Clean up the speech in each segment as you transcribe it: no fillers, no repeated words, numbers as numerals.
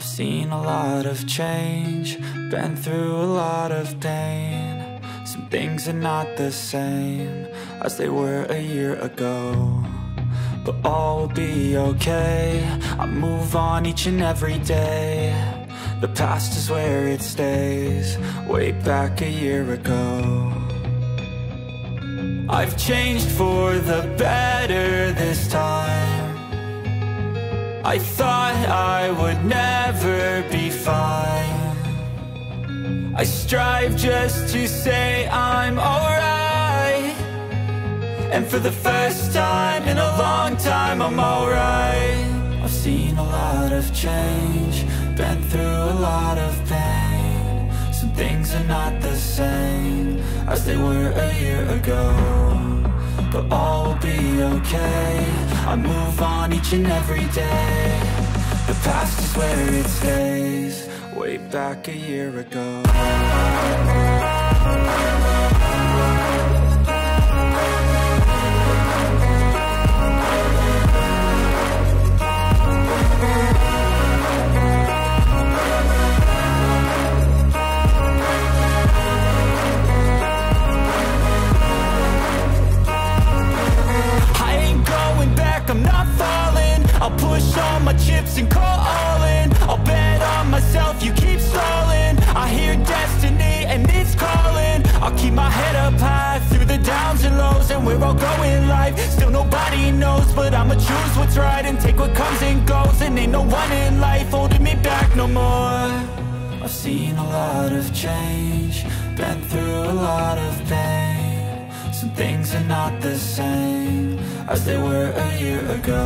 I've seen a lot of change, been through a lot of pain. Some things are not the same as they were a year ago, but all will be okay. I move on each and every day. The past is where it stays, way back a year ago. I've changed for the better this time. I thought I would never be fine. I strive just to say I'm alright, and for the first time in a long time I'm alright. I've seen a lot of change, been through a lot of pain. Some things are not the same as they were a year ago, but all will be okay. I move on each and every day. The past is where it stays, way back a year ago. I'm not falling, I'll push all my chips and call all in. I'll bet on myself, you keep stalling. I hear destiny and it's calling. I'll keep my head up high through the downs and lows, and we're all going life. Still nobody knows, but I'ma choose what's right and take what comes and goes. And ain't no one in life holding me back no more. I've seen a lot of change, been through a lot of pain. Some things are not the same as they were a year ago,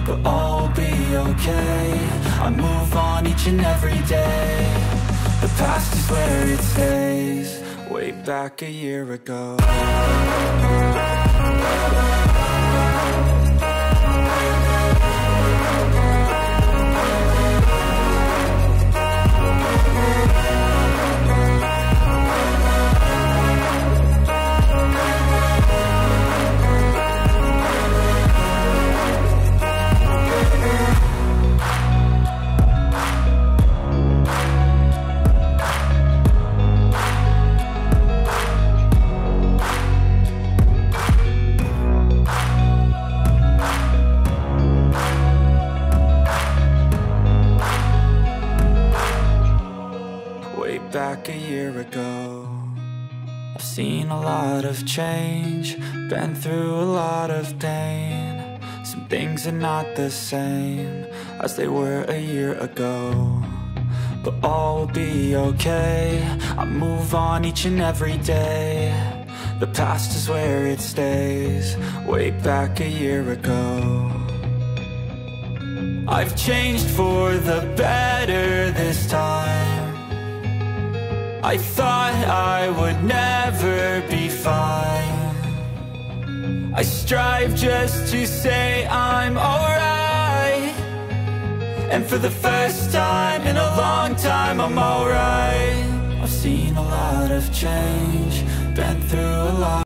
but all will be okay. I move on each and every day. The past is where it stays, way back a year ago. Back a year ago, I've seen a lot of change, been through a lot of pain. Some things are not the same as they were a year ago, but all will be okay. I move on each and every day. The past is where it stays, way back a year ago. I've changed for the better this time. I thought I would never be fine. I strive just to say I'm alright, and for the first time in a long time I'm alright. I've seen a lot of change, been through a lot.